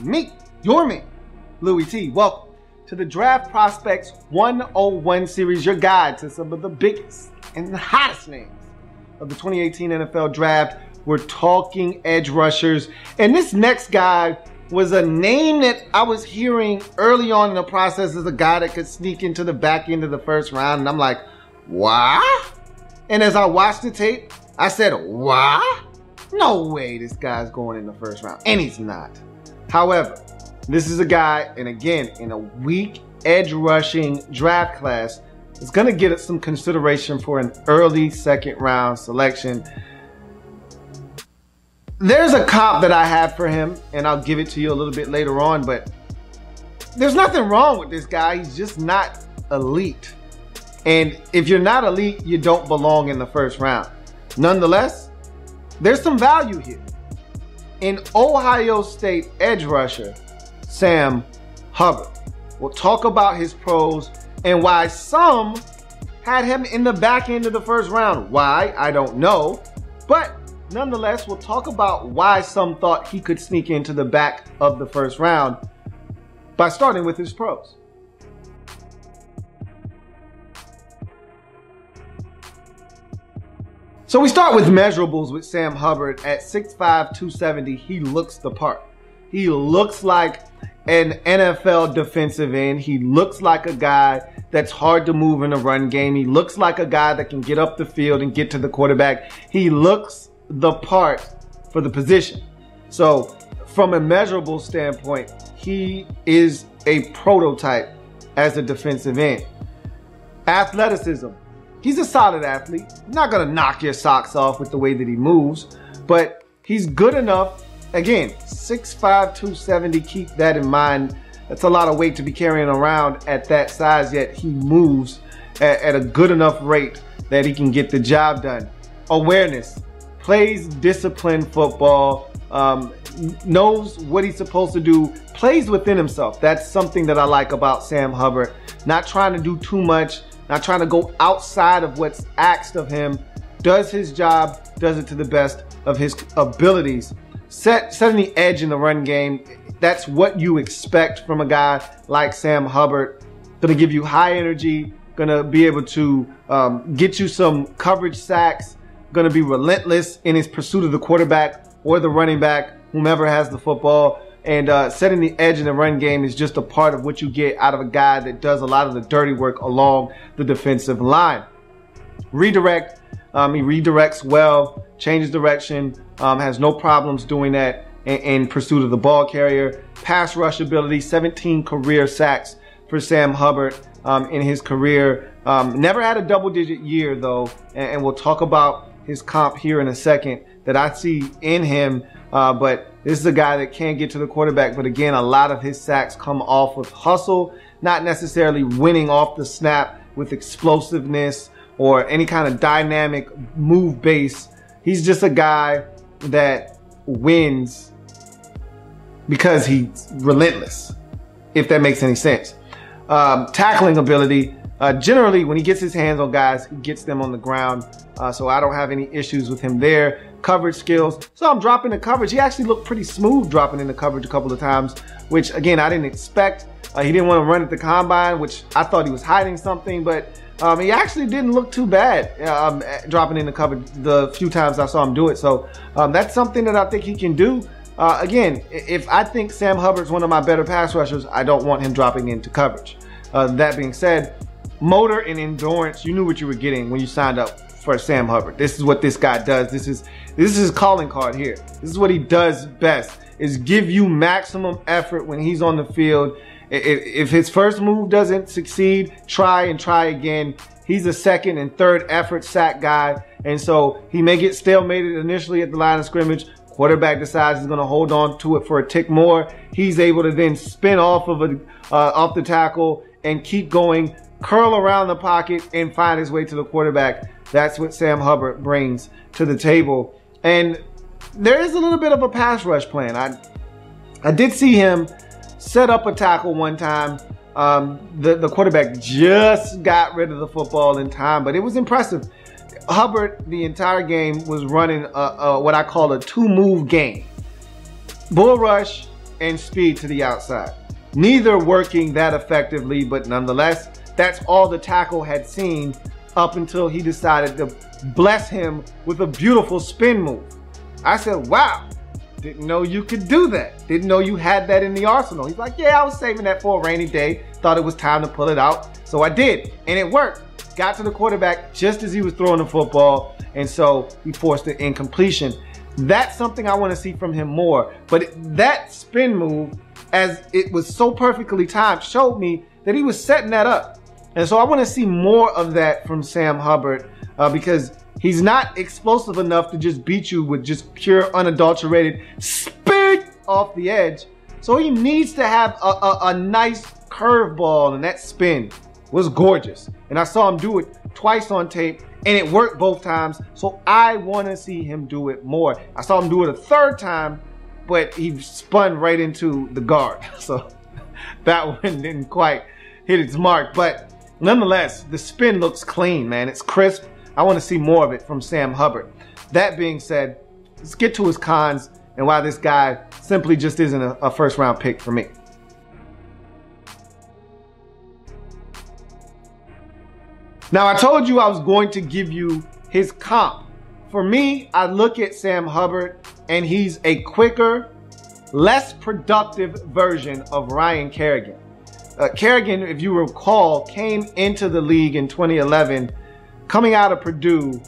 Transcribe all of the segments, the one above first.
me, your man, Louie T. Welcome to the Draft Prospects 101 series, your guide to some of the biggest and the hottest names of the 2018 NFL Draft. We're talking edge rushers, and this next guy was a name that I was hearing early on in the process as a guy that could sneak into the back end of the first round, and I'm like, what? And as I watched the tape, I said, what? No way this guy's going in the first round, and he's not. However, this is a guy, and again, in a weak edge rushing draft class, is going to get some consideration for an early second round selection. There's a comp that I have for him, and I'll give it to you a little bit later on, but there's nothing wrong with this guy. He's just not elite. And if you're not elite, you don't belong in the first round. Nonetheless, there's some value here. In Ohio State edge rusher, Sam Hubbard. We'll talk about his pros and why some had him in the back end of the first round. Why? I don't know. But nonetheless, we'll talk about why some thought he could sneak into the back of the first round by starting with his pros. So we start with measurables with Sam Hubbard. At 6'5", 270, he looks the part. He looks like an NFL defensive end. He looks like a guy that's hard to move in the run game. He looks like a guy that can get up the field and get to the quarterback. He looks the part for the position. So from a measurable standpoint, he is a prototype as a defensive end. Athleticism. He's a solid athlete. Not going to knock your socks off with the way that he moves, but he's good enough. Again, 6'5", 270, keep that in mind. That's a lot of weight to be carrying around at that size, yet he moves at a good enough rate that he can get the job done. Awareness. Plays disciplined football, knows what he's supposed to do, plays within himself. That's something that I like about Sam Hubbard. Not trying to do too much, not trying to go outside of what's asked of him. Does his job, does it to the best of his abilities. Setting the edge in the run game, that's what you expect from a guy like Sam Hubbard. Gonna give you high energy, gonna be able to get you some coverage sacks, gonna be relentless in his pursuit of the quarterback or the running back, whomever has the football. And setting the edge in the run game is just a part of what you get out of a guy that does a lot of the dirty work along the defensive line. Redirect. He redirects well, changes direction, has no problems doing that in pursuit of the ball carrier. Pass rush ability, 17 career sacks for Sam Hubbard in his career. Never had a double-digit year, though, and we'll talk about his comp here in a second that I see in him. But this is a guy that can get to the quarterback, but again, a lot of his sacks come off with hustle, not necessarily winning off the snap with explosiveness or any kind of dynamic move base. He's just a guy that wins because he's relentless, if that makes any sense. Tackling ability. Generally, when he gets his hands on guys, he gets them on the ground. So I don't have any issues with him there. Coverage skills. So I'm dropping the coverage. He actually looked pretty smooth dropping in the coverage a couple of times, which again, I didn't expect. He didn't want to run at the combine, which I thought he was hiding something, but he actually didn't look too bad dropping in the coverage the few times I saw him do it. So that's something that I think he can do. Again, if I think Sam Hubbard's one of my better pass rushers, I don't want him dropping into coverage. That being said, motor and endurance, you knew what you were getting when you signed up for Sam Hubbard. This is what this guy does. This is his calling card here. This is what he does best, is give you maximum effort when he's on the field. If his first move doesn't succeed, try and try again. He's a second and third effort sack guy, and so he may get stalemated initially at the line of scrimmage. Quarterback decides he's going to hold on to it for a tick more. He's able to then spin off of the tackle and keep going, curl around the pocket, and find his way to the quarterback. That's what Sam Hubbard brings to the table. And there is a little bit of a pass rush plan. I did see him set up a tackle one time. The quarterback just got rid of the football in time, but it was impressive. Hubbard, the entire game, was running what I call a two-move game. Bull rush and speed to the outside. Neither working that effectively, but nonetheless, that's all the tackle had seen up until he decided to bless him with a beautiful spin move. I said, wow, didn't know you could do that. Didn't know you had that in the arsenal. He's like, yeah, I was saving that for a rainy day. Thought it was time to pull it out. So I did, and it worked. Got to the quarterback just as he was throwing the football, and so he forced an incompletion. That's something I want to see from him more. But that spin move, as it was so perfectly timed, showed me that he was setting that up. And so I want to see more of that from Sam Hubbard because he's not explosive enough to just beat you with just pure unadulterated speed off the edge. So he needs to have a nice curveball, and that spin was gorgeous. And I saw him do it twice on tape, and it worked both times. So I want to see him do it more. I saw him do it a third time, but he spun right into the guard. So that one didn't quite hit its mark. But nonetheless, the spin looks clean, man. It's crisp. I want to see more of it from Sam Hubbard. That being said, let's get to his cons and why this guy simply just isn't a first-round pick for me. Now, I told you I was going to give you his comp. For me, I look at Sam Hubbard, and he's a quicker, less productive version of Ryan Kerrigan. Kerrigan, if you recall, came into the league in 2011, coming out of Purdue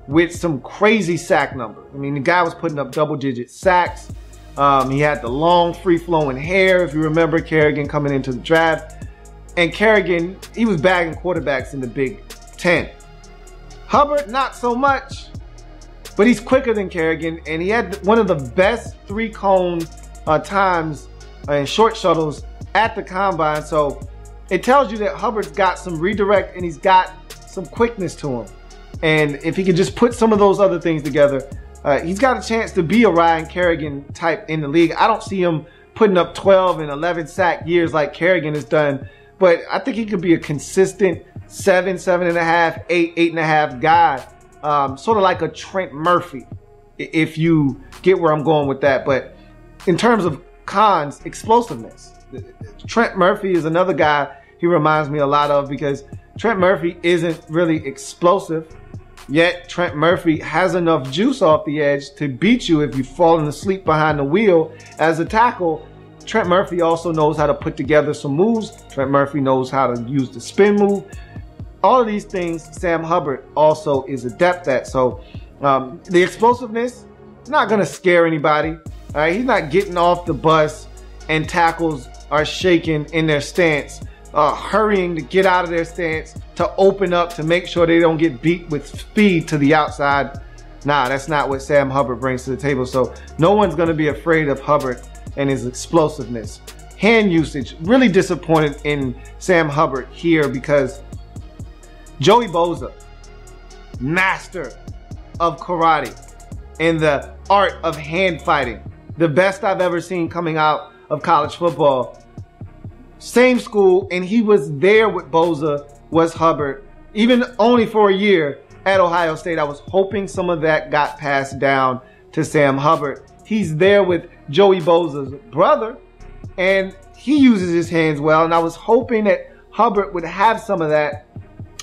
with some crazy sack numbers. I mean, the guy was putting up double-digit sacks. He had the long, free-flowing hair, if you remember Kerrigan coming into the draft. And Kerrigan, he was bagging quarterbacks in the Big Ten. Hubbard, not so much, but he's quicker than Kerrigan, and he had one of the best three-cone times and short shuttles at the combine. So it tells you that Hubbard's got some redirect and he's got some quickness to him. And if he could just put some of those other things together, he's got a chance to be a Ryan Kerrigan type in the league. I don't see him putting up 12 and 11 sack years like Kerrigan has done, but I think he could be a consistent 7, 7.5, 8, 8.5 guy, sort of like a Trent Murphy, if you get where I'm going with that. But in terms of cons, explosiveness. Trent Murphy is another guy he reminds me a lot of because Trent Murphy isn't really explosive, yet Trent Murphy has enough juice off the edge to beat you if you've fallen asleep behind the wheel as a tackle. Trent Murphy also knows how to put together some moves. Trent Murphy knows how to use the spin move. All of these things Sam Hubbard also is adept at. So the explosiveness is not going to scare anybody. All right? He's not getting off the bus and tackles are shaking in their stance, hurrying to get out of their stance, to open up, to make sure they don't get beat with speed to the outside. Nah, that's not what Sam Hubbard brings to the table. So no one's going to be afraid of Hubbard and his explosiveness. Hand usage, really disappointed in Sam Hubbard here because Joey Bosa, master of karate and the art of hand fighting, the best I've ever seen coming out of college football. Same school, and he was there with Bosa, was Hubbard, even only for a year at Ohio State. I was hoping some of that got passed down to Sam Hubbard. He's there with Joey Bosa's brother, and he uses his hands well, and I was hoping that Hubbard would have some of that.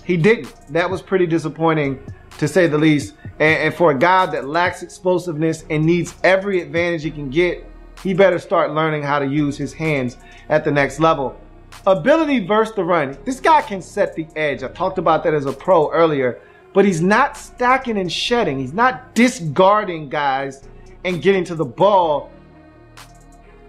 He didn't. That was pretty disappointing, to say the least. And for a guy that lacks explosiveness and needs every advantage he can get, he better start learning how to use his hands at the next level. Ability versus the run. This guy can set the edge. I talked about that as a pro earlier, but he's not stacking and shedding. He's not discarding guys and getting to the ball.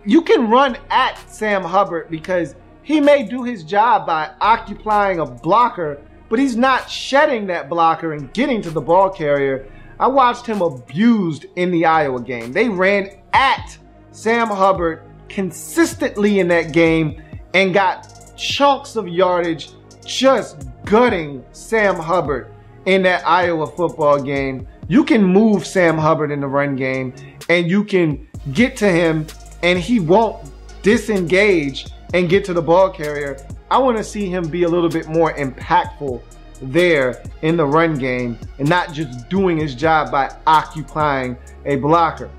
You can run at Sam Hubbard because he may do his job by occupying a blocker, but he's not shedding that blocker and getting to the ball carrier. I watched him abused in the Iowa game. They ran at Sam Hubbard consistently in that game and got chunks of yardage just gutting Sam Hubbard in that Iowa football game. You can move Sam Hubbard in the run game and you can get to him and he won't disengage and get to the ball carrier. I want to see him be a little bit more impactful there in the run game and not just doing his job by occupying a blocker.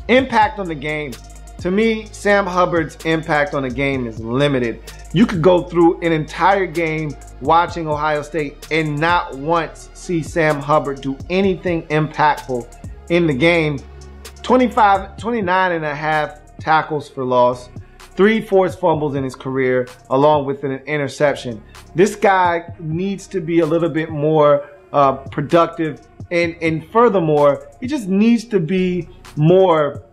Impact on the game. To me, Sam Hubbard's impact on the game is limited. You could go through an entire game watching Ohio State and not once see Sam Hubbard do anything impactful in the game. 29 and a half tackles for loss, 3 forced fumbles in his career, along with an interception. This guy needs to be a little bit more productive, and furthermore, he just needs to be more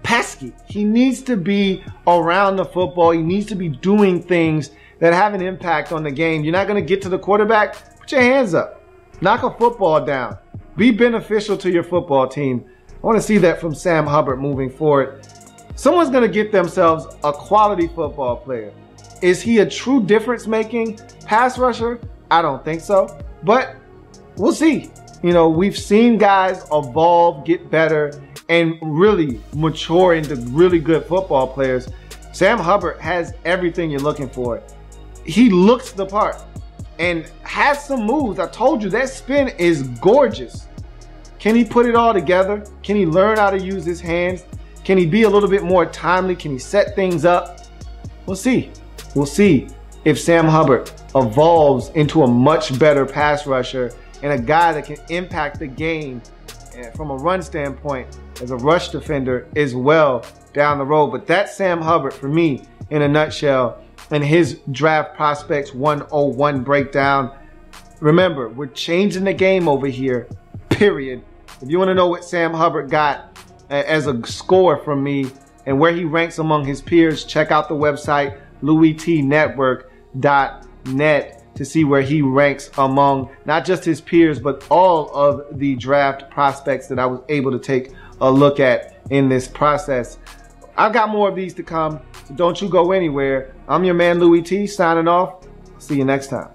pesky. He needs to be around the football. He needs to be doing things that have an impact on the game. You're not going to get to the quarterback? Put your hands up. Knock a football down. Be beneficial to your football team. I want to see that from Sam Hubbard moving forward. Someone's going to get themselves a quality football player. Is he a true difference-making pass rusher? I don't think so. But we'll see. You know, we've seen guys evolve, get better, and really mature into really good football players. Sam Hubbard has everything you're looking for. He looks the part and has some moves. I told you that spin is gorgeous. Can he put it all together? Can he learn how to use his hands? Can he be a little bit more timely? Can he set things up? We'll see. We'll see if Sam Hubbard evolves into a much better pass rusher and a guy that can impact the game from a run standpoint as a rush defender as well down the road. But that's Sam Hubbard for me in a nutshell, and his draft prospects 101 breakdown. Remember, we're changing the game over here, period. If you want to know what Sam Hubbard got as a score from me and where he ranks among his peers, check out the website louietnetwork.net to see where he ranks among not just his peers, but all of the draft prospects that I was able to take a look at in this process. I've got more of these to come, so don't you go anywhere. I'm your man, Louie T, signing off. See you next time.